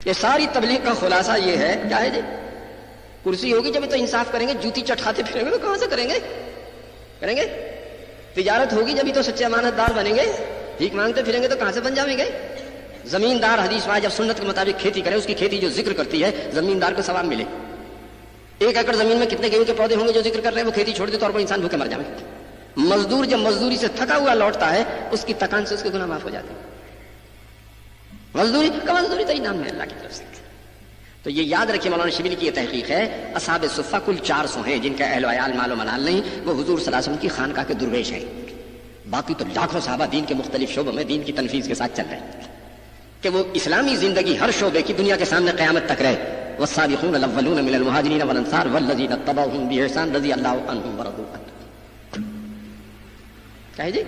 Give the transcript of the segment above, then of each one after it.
یہ ساری تبلیغ کا خلاصہ یہ ہے، کیا ہے جی؟ کرسی ہوگی جب تو انصاف کریں گے، جوتی چٹکھاتے پھریں گے تو کہاں سے کریں گے؟ کریں گے؟ تجارت ہوگی جب تو سچے امانت دار بنیں گے، بھیک مانگتے پھریں گے تو کہاں سے بن جائیں گے؟ زمیندار حدیث میں جب سنت کے مطابق کھیتی کرے، اس کی کھیتی جو ذکر کرتی ہے زمیندار کو ثواب ملے۔ 1 ایکڑ زمین میں کتنے گیہوں کے پودے ہوں گے جو ذکر کر رہے ہیں، وہ کھیتی چھوڑ دے تو اور کوئی انسان بھوکے مر جائے۔ مزدور جب مزدوری سے تھکا ہوا لوٹتا ہے، اس کی تکان سے اس کے گناہ معاف ہو جاتے ہیں۔ مزدوری کا مزدوری تو انعام ہے اللہ کی طرف سے۔ تو یہ یاد رکھیے، مولانا شبلی کی یہ تحقیق ہے، اصحاب صفہ کل 400 ہیں جن کا اہل و عیال مال و منال نہیں، وہ حضور صلی اللہ علیہ وسلم کی خانقاہ کے درویش ہیں۔ باقی تو لاکھوں صحابہ دین کے مختلف شعبوں میں دین کی تنفیذ کے ساتھ چل رہے ہیں کہ وہ اسلامی زندگی ہر شعبے کی دنیا کے سامنے قیامت تک رہے۔ والسابقون الاولون من المہاجرین والانصار والذین اتبعوهم بإحسان رضی اللہ عنہم ورضوا عنہ۔ کیا ہے جی؟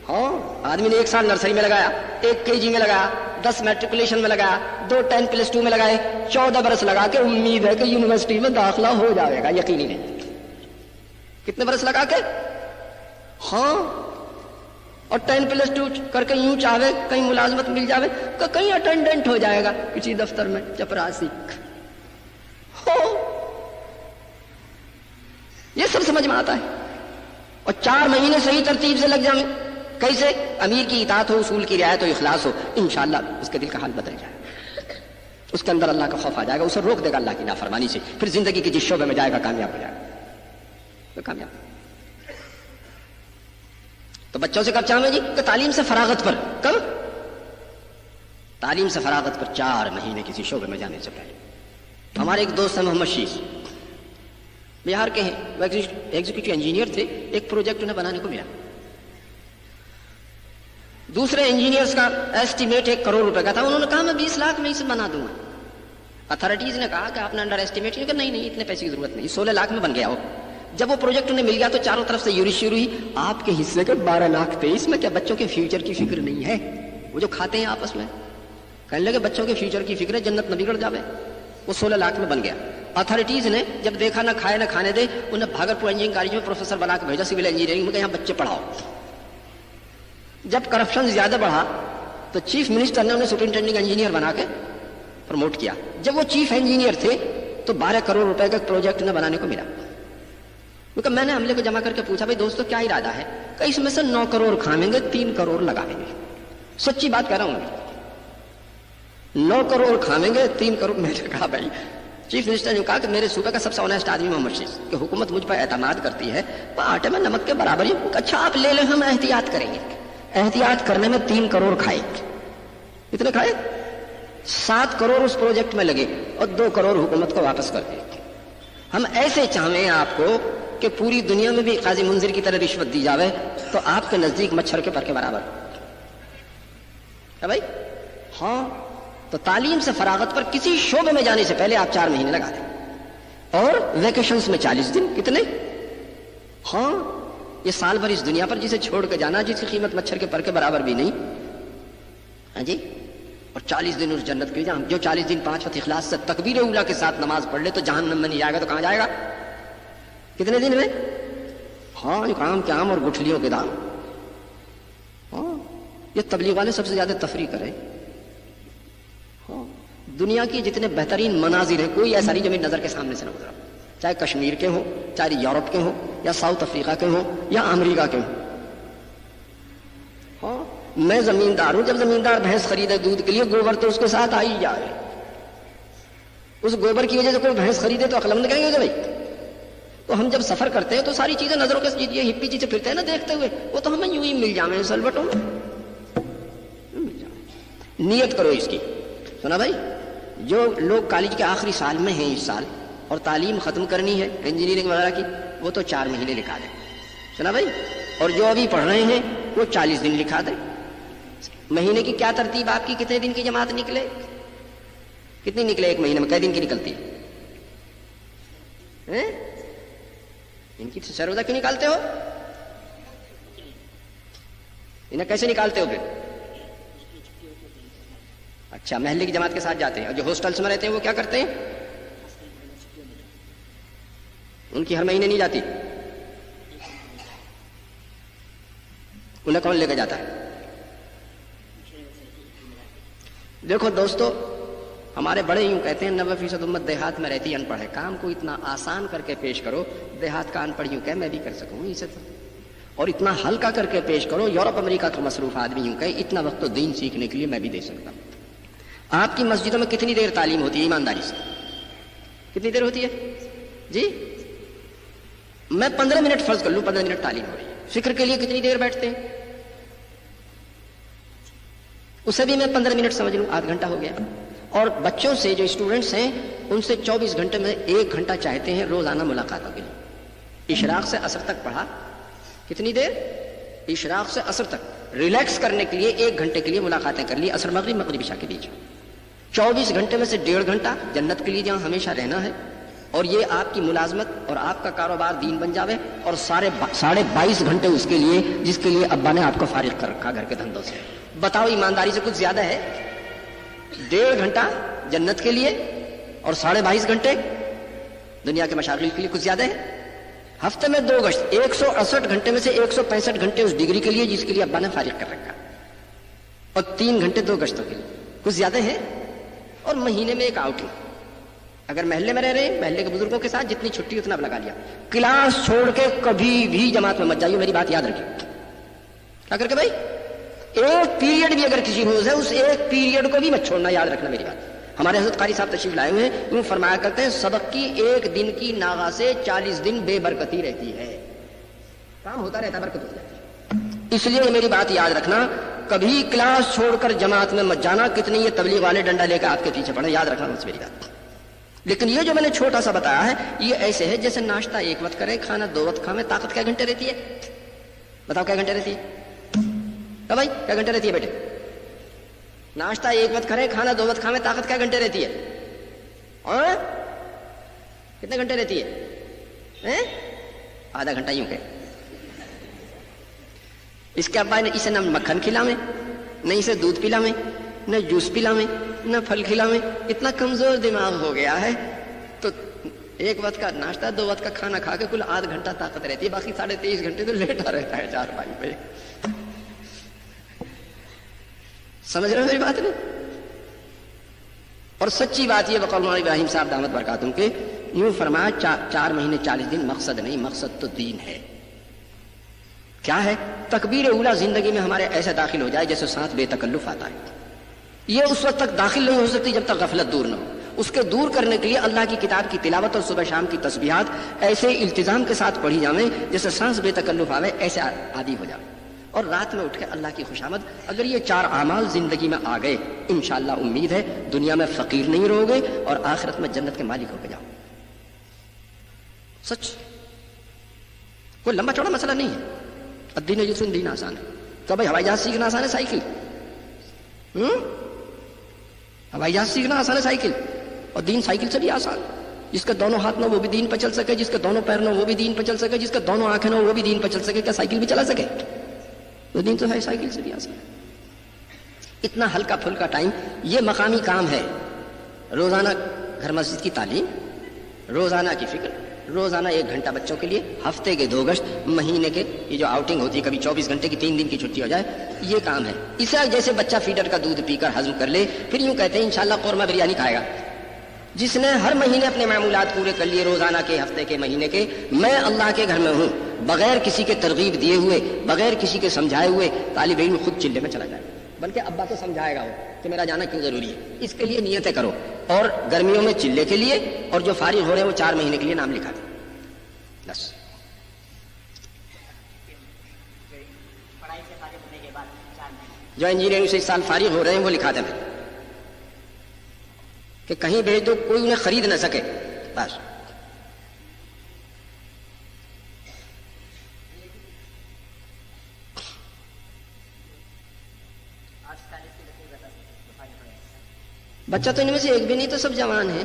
ہاں، آدمی نے 1 سال نرسری میں لگایا، 1 KG میں لگایا، 10 میٹریکولیشن میں لگایا، 2 10+2 میں لگائے، 14 برس لگا کے امید ہے کہ یونیورسٹی میں داخلہ ہو جائے گا، یقینی نہیں۔ کتنے برس لگا کے؟ ہاں، اور 10+2 کر کے یوں چاہے کہیں ملازمت مل جاوے، کہیں اٹینڈنٹ ہو جائے گا کسی دفتر میں، چپراسی ہو، یہ سب سمجھ میں آتا ہے۔ اور 4 مہینے صحیح ترتیب سے لگ جائیں، کیسے؟ امیر کی اطاعت ہو، اصول کی رعایت ہو، اخلاص ہو، انشاءاللہ اس کے دل کا حال بدل جائے گا، اس کے اندر اللہ کا خوف آ جائے گا، اسے روک دے گا اللہ کی نافرمانی سے، پھر زندگی کے جس شعبے میں جائے گا کامیاب ہو جائے گا، تو کامیاب۔ تو بچوں سے کب چاہیں جی؟ کہ تعلیم سے فراغت پر۔ کب؟ تعلیم سے فراغت پر 4 مہینے کسی شعبے میں جانے سے پہلے۔ ہمارے ایک دوست ہیں محمد شیش، بہار کے ہیں، وہ ایگزیکٹو انجینئر تھے، ایک پروجیکٹ انہیں بنانے کو ملا، دوسرے انجینئرز کا ایسٹیمیٹ 1 کروڑ روپے کا تھا، انہوں نے کہا میں 20 لاکھ میں اسے بنا دوں گا۔ اتھارٹیز نے کہا کہ آپ نے انڈر ایسٹیمیٹ کیا، کہ نہیں اتنے پیسے کی ضرورت نہیں، 16 لاکھ میں بن گیا ہو۔ جب وہ پروجیکٹ انہیں مل گیا تو چاروں طرف سے یوری شروع ہوئی، آپ کے حصے کے 12 لاکھ تھے، اس میں کیا بچوں کے فیوچر کی فکر نہیں ہے؟ وہ جو کھاتے ہیں آپس میں، کہنے لگے بچوں کے فیوچر کی فکر ہے، جنت نہ بگڑ جاوے۔ وہ 16 لاکھ میں بن گیا۔ اتھارٹیز نے جب دیکھا نہ کھائے نہ کھانے دے، انہیں بھاگلپور انجینئرنگ کالج میں پروفیسر بنا کے بھیجا، سول انجینئرنگ میں، کہ یہاں بچے پڑھاؤ۔ جب کرپشن زیادہ بڑھا تو چیف منسٹر نے انہیں سپرنٹینڈنگ انجینئر بنا کے پروموٹ کیا۔ جب وہ چیف انجینئر تھے تو 12 کروڑ روپے کا پروجیکٹ انہیں بنانے کو ملا۔ کیونکہ میں نے عملے کو جمع کر کے پوچھا، بھائی دوستو کیا ارادہ ہے؟ کہ اس میں سے 9 کروڑ کھائیں گے، 3 کروڑ لگائیں گے۔ سچی بات کہہ رہا ہوں، 9 کروڑ کھائیں گے، 3 کروڑ۔ میں نے کہا بھائی، چیف منسٹر نے کہا کہ میرے صوبے کا سب سے آنیسٹ آدمی محمد شیخ، کہ حکومت مجھ پر اعتماد کرتی ہے، آٹے میں نمک کے برابر ہی۔ اچھا آپ لے لیں، ہم احتیاط کریں گے۔ احتیاط کرنے میں 3 کروڑ کھائے۔ کتنے کھائے؟ 7 کروڑ اس پروجیکٹ میں لگے اور 2 کروڑ حکومت کو واپس کر دیے۔ ہم ایسے چاہیں آپ کو کہ پوری دنیا میں بھی قاضی منظر کی طرح رشوت دی جاوے تو آپ کے نزدیک مچھر کے پر کے برابر ہے بھائی۔ ہاں، تو تعلیم سے فراغت پر کسی شعبے میں جانے سے پہلے آپ 4 مہینے لگا دیں، اور ویکیشنز میں 40 دن۔ کتنے؟ ہاں، یہ سال بھر اس دنیا پر جسے چھوڑ کے جانا، جس کی قیمت مچھر کے پر کے برابر بھی نہیں، ہاں جی، اور 40 دن اس جنت کے جہاں جو 40 دن 5 وقت اخلاص سے تکبیر اولیٰ کے ساتھ نماز پڑھ لے تو جہنم میں نہیں جائے گا تو کہاں جائے گا؟ کتنے دن میں؟ ہاں، کام کے عام اور گٹھلیوں کے دام۔ ہاں، یہ تبلیغ والے سب سے زیادہ تفریح کریں۔ ہاں، دنیا کی جتنے بہترین مناظر ہیں کوئی ایسا نہیں جو میری نظر کے سامنے سے نہ گزرا، چاہے کشمیر کے ہوں، چاہے یورپ کے ہوں، یا ساؤتھ افریقہ کے ہوں، یا امریکہ کے ہوں۔ ہاں، میں زمیندار ہوں، جب زمیندار بھینس خریدے دودھ کے لیے، گوبر تو اس کے ساتھ آ ہی جائے۔ اس گوبر کی وجہ سے کوئی بھینس خریدے تو عقل مند کہیں گے بھائی۔ تو ہم جب سفر کرتے ہیں تو ساری چیزیں نظروں کے یہ ہپی چیزیں پھرتے ہیں نا دیکھتے ہوئے، وہ تو ہمیں یوں ہی مل جائیں سلبٹوں میں۔ نیت کرو اس کی۔ سنا بھائی، جو لوگ کالج کے آخری سال میں ہیں اس سال اور تعلیم ختم کرنی ہے انجینئرنگ وغیرہ کی، وہ تو 4 مہینے لکھا دیں۔ سنا بھائی، اور جو ابھی پڑھ رہے ہیں وہ 40 دن لکھا دیں۔ مہینے کی کیا ترتیب آپ کی؟ کتنے دن کی جماعت نکلے؟ کتنی نکلے ایک مہینے میں؟ کئی دن کی نکلتی ہے؟ ان کی سروزہ کیوں نکالتے ہو؟ انہیں کیسے نکالتے ہو پھر؟ اچھا، محلے کی جماعت کے ساتھ جاتے ہیں، اور جو ہاسٹلس میں رہتے ہیں وہ کیا کرتے ہیں؟ ان کی ہر مہینے نہیں جاتی، انہیں کون لے کے جاتا ہے؟ دیکھو دوستو، ہمارے بڑے یوں کہتے ہیں 90% امت دیہات میں رہتی ان پڑھ ہے. کام کو اتنا آسان کر کے پیش کرو دیہات کا ان پڑھ یوں کہ میں بھی کر سکوں اسے تو, اور اتنا ہلکا کر کے پیش کرو یورپ امریکہ کا مصروف آدمی یوں کہ اتنا وقت تو دین سیکھنے کے لیے میں بھی دے سکتا ہوں. آپ کی مسجدوں میں کتنی دیر تعلیم ہوتی ہے ایمانداری سے؟ کتنی دیر ہوتی ہے جی؟ میں 15 منٹ فرض کر لوں 15 منٹ تعلیم ہو رہی ہے. فکر کے لیے کتنی دیر بیٹھتے ہیں؟ اسے بھی میں 15 منٹ سمجھ لوں آدھ گھنٹہ ہو گیا. اور بچوں سے جو اسٹوڈنٹس ہیں ان سے 24 گھنٹے میں 1 گھنٹہ چاہتے ہیں روزانہ ملاقاتوں کے لیے. اشراق سے عصر تک پڑھا, کتنی دیر؟ اشراق سے عصر تک ریلیکس کرنے کے لیے 1 گھنٹے کے لیے ملاقاتیں کر لی, عصر مغرب مغرب عشاء کے بیچ. 24 گھنٹے میں سے 1.5 گھنٹہ جنت کے لیے جہاں ہمیشہ رہنا ہے, اور یہ آپ کی ملازمت اور آپ کا کاروبار دین بن جاوے, اور 22.5 گھنٹے اس کے لیے جس کے لیے ابا نے آپ کو فارغ کر رکھا گھر کے دھندوں سے. بتاؤ ایمانداری سے کچھ زیادہ ہے؟ 1.5 گھنٹہ جنت کے لیے اور 22.5 گھنٹے دنیا کے مشاغل کے لیے کچھ زیادہ ہے؟ ہفتے میں 2 گشت, 168 گھنٹے میں سے 165 گھنٹے اس ڈگری کے لیے جس کے لیے ابا نے فارغ کر رکھا, اور 3 گھنٹے 2 گشتوں کے لیے, کچھ زیادہ ہے؟ اور مہینے میں 1 آؤٹنگ. اگر محلے میں رہ رہے ہیں محلے کے بزرگوں کے ساتھ جتنی چھٹی اتنا لگا لیا. کلاس چھوڑ کے کبھی بھی جماعت میں مت جائیے, میری بات یاد رکھیے. کیا کر کے بھائی؟ ایک پیریڈ بھی اگر کسی روز ہے اس ایک پیریڈ کو بھی مت چھوڑنا, یاد رکھنا میری بات. ہمارے حضرت قاری صاحب تشریف لائے ہوئے ہیں, یوں فرمایا کرتے ہیں سبق کی 1 دن کی ناغہ سے 40 دن بے برکتی رہتی ہے. کام ہوتا رہتا, برکت ہو جاتی ہے. اس لیے میری بات یاد رکھنا, کبھی کلاس چھوڑ کر جماعت میں مت جانا. کتنے یہ تبلیغ والے ڈنڈا لے کے آپ کے پیچھے پڑے, یاد رکھنا بس میری بات. لیکن یہ جو میں نے چھوٹا سا بتایا ہے یہ ایسے ہے جیسے ناشتہ 1 وقت کرے کھانا 2 وقت کھائے. طاقت کیا گھنٹے رہتی ہے؟ بتاؤ کیا گھنٹے رہتی ہے بھائی؟ کیا گھنٹے رہتی ہے بیٹے؟ ناشتہ 1 وقت کرے کھانا 2 وقت کھائے, طاقت کیا گھنٹے رہتی ہے؟ اور کتنے گھنٹے رہتی ہے؟ آدھا گھنٹہ یوں کہ اس کے ابا نے اسے نہ مکھن کھلاویں, نہ اسے دودھ پلاویں, نہ جوس پلاویں, نہ پھل کھلاویں. اتنا کمزور دماغ ہو گیا ہے تو 1 وقت کا ناشتہ 2 وقت کا کھانا کھا کے کل آدھ گھنٹہ طاقت رہتی ہے, باقی 23.5 گھنٹے تو لیٹا رہتا ہے 4 پائی پہ. سمجھ رہے ہو میری بات نہیں؟ اور سچی بات یہ بقول مولانا ابراہیم صاحب دامت برکاتہم کے یوں فرمایا 4 مہینے 40 دن مقصد نہیں, مقصد تو دین ہے. کیا ہے؟ تکبیر اولیٰ زندگی میں ہمارے ایسے داخل ہو جائے جیسے سانس بے تکلف آتا ہے. یہ اس وقت تک داخل نہیں ہو سکتی جب تک غفلت دور نہ ہو. اس کے دور کرنے کے لیے اللہ کی کتاب کی تلاوت اور صبح شام کی تسبیحات ایسے التزام کے ساتھ پڑھی جائیں جیسے سانس بے تکلف آوے, ایسے عادی ہو جائے. اور رات میں اٹھ کے اللہ کی خوشامد. اگر یہ 4 اعمال زندگی میں آ گئے انشاءاللہ امید ہے دنیا میں فقیر نہیں رہو گے اور آخرت میں جنت کے مالک ہو کے جاؤ. سچ, کوئی لمبا چوڑا مسئلہ نہیں ہے. الدین یسر, دین آسان ہے. تو بھائی ہوائی جہاز سیکھنا آسان ہے سائیکل؟ ہوائی جہاز سیکھنا آسان ہے سائیکل, اور دین سائیکل سے بھی آسان. جس کے دونوں ہاتھ نہ وہ بھی دین پہ چل سکے, جس کے دونوں پیر نہ وہ بھی دین پہ چل سکے, جس کے دونوں آنکھیں نہ وہ بھی دین پہ چل سکے. کیا سائیکل بھی چلا سکے؟ تو دین تو ہے سائیکل سے بھی آسان. اتنا ہلکا پھلکا ٹائم, یہ مقامی کام ہے. روزانہ گھر مسجد کی تعلیم, روزانہ کی فکر, روزانہ 1 گھنٹہ بچوں کے لیے, ہفتے کے 2 گشت, مہینے کے یہ جو آؤٹنگ ہوتی ہے کبھی 24 گھنٹے کی 3 دن کی چھٹی ہو جائے, یہ کام ہے. اسے جیسے بچہ فیڈر کا دودھ پی کر ہضم کر لے, پھر یوں کہتے ہیں انشاءاللہ قورمہ بریانی کھائے گا. جس نے ہر مہینے اپنے معمولات پورے کر لیے, روزانہ کے, ہفتے کے, مہینے کے, میں اللہ کے گھر میں ہوں, بغیر کسی کے ترغیب دیے ہوئے, بغیر کسی کے سمجھائے ہوئے, طالب علم خود چلے میں چلا جائے. بلکہ ابا تو سمجھائے گا وہ کہ میرا جانا کیوں ضروری ہے. اس کے لیے نیتیں کرو. اور گرمیوں میں چلے کے لیے, اور جو فارغ ہو رہے ہیں وہ 4 مہینے کے لیے نام لکھا دیں بس. جو انجینئرنگ سے اس سال فارغ ہو رہے ہیں وہ لکھا دیں کہ کہیں بھیج دو کوئی انہیں خرید نہ سکے بس. بچہ تو ان میں سے ایک بھی نہیں, تو سب جوان ہیں.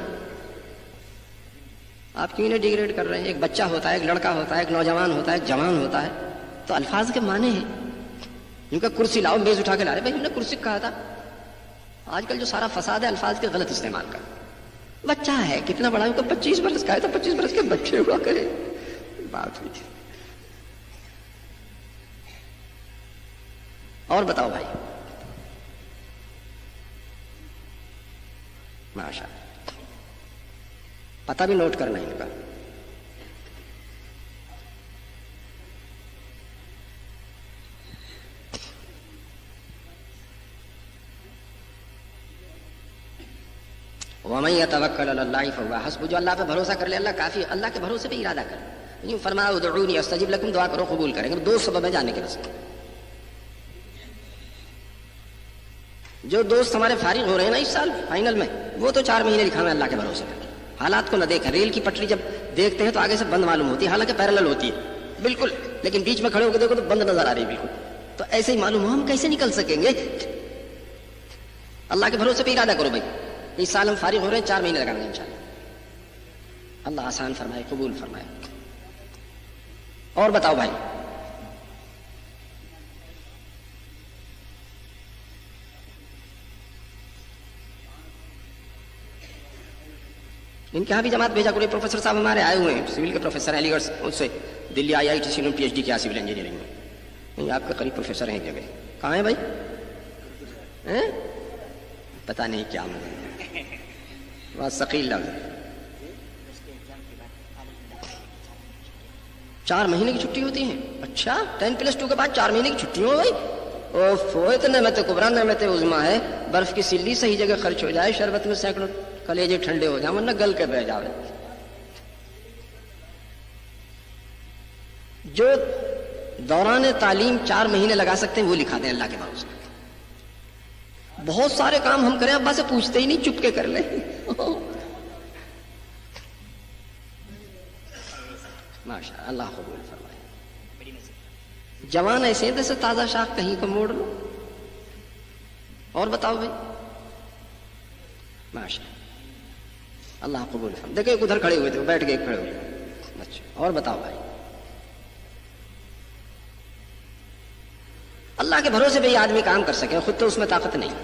آپ کیوں انہیں ڈیگریڈ کر رہے ہیں؟ ایک بچہ ہوتا ہے, ایک لڑکا ہوتا ہے, ایک نوجوان ہوتا ہے, ایک جوان ہوتا ہے. تو الفاظ کے معنی ہیں. ان کا کرسی لاؤ, میز اٹھا کے لا رہے, بھائی ہم نے کرسی کہا تھا. آج کل جو سارا فساد ہے الفاظ کے غلط استعمال کا. بچہ ہے کتنا بڑا, 25 برس کا ہے, تو 25 برس کے بچے ہوا کرے. بات ہوئی. اور بتاؤ بھائی, ماشاء اللہ. پتہ بھی نوٹ کرنا ان کا. وَمَن يَتَوَكَّلْ عَلَى اللَّهِ فَهُوَ حَسْبُهُ. جو اللہ پہ بھروسہ کر لے اللہ کافی. اللہ کے بھروسے پہ ارادہ کر. یوں فرمایا ادعونی استجب لکم, دعا کرو قبول کریں گے. دو سبب ہے جانے کے راستے. جو دوست ہمارے فارغ ہو رہے ہیں نا اس سال فائنل میں, وہ تو 4 مہینے لکھا ہے اللہ کے بھروسے پہ. حالات کو نہ دیکھیں. ریل کی پٹری جب دیکھتے ہیں تو آگے سے بند معلوم ہوتی ہے, حالانکہ پیرالل ہوتی ہے بالکل, لیکن بیچ میں کھڑے ہو کے دیکھو تو بند نظر آ رہی ہے بالکل. تو ایسے ہی معلوم ہو ہم کیسے نکل سکیں گے. اللہ کے بھروسے پہ ارادہ کرو بھائی. اس سال ہم فارغ ہو رہے ہیں, 4 مہینے لگانے انشاءاللہ. اللہ آسان فرمائے, قبول فرمائے. اور بتاؤ بھائی. ان کے یہاں بھی جماعت بھیجا کرو. پروفیسر صاحب ہمارے آئے ہوئے ہیں, سول کے پروفیسر علی گڑھ سے, دلی IIT سے PhD کیا سول انجینئرنگ میں. نہیں آپ کے قریب پروفیسر ہیں جگہ. کہاں ہیں بھائی؟ پتہ نہیں کیا بہت ثقیل لفظ. 4 مہینے کی چھٹی ہوتی ہیں. اچھا 10+2 کے بعد 4 مہینے کی چھٹی ہو گئی. اوفو, اتنے نعمت کبریٰ نعمت عظمیٰ ہے. برف کی سلی صحیح جگہ خرچ ہو جائے, شربت میں سینکڑوں کلیجے ٹھنڈے ہو جائیں, ورنہ گل کے بہ جاوے. جو دوران تعلیم 4 مہینے لگا سکتے ہیں وہ لکھا دیں اللہ کے بھروسے. بہت سارے کام ہم کریں, ابا سے پوچھتے ہی نہیں, چپ کے کر لیں. ماشاء اللہ قبول فرمائے. جوان ایسے ہیں جیسے تازہ شاخ کہیں کو موڑ لو. اور بتاؤ بھائی. ماشاء اللہ قبول فرمائے. دیکھیں ادھر کھڑے ہوئے تھے, بیٹھ گئے کھڑے ہوئے. اچھا اور بتاؤ بھائی. اللہ کے بھروسے پہ یہ آدمی کام کر سکے, خود تو اس میں طاقت نہیں.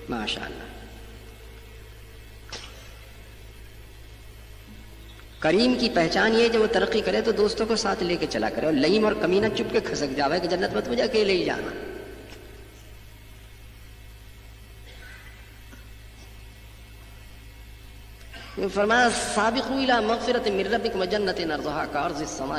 ماشاء اللہ. کریم کی پہچان یہ جو وہ ترقی کرے تو دوستوں کو ساتھ لے کے چلا کرے, اور لئیم اور کمینہ چپ کے کھسک جاوے کہ جنت مت مجھے اکیلے ہی جانا. فرمایا سابقوا الی مغفرۃ من ربکم وجنۃ عرضھا کعرض السماء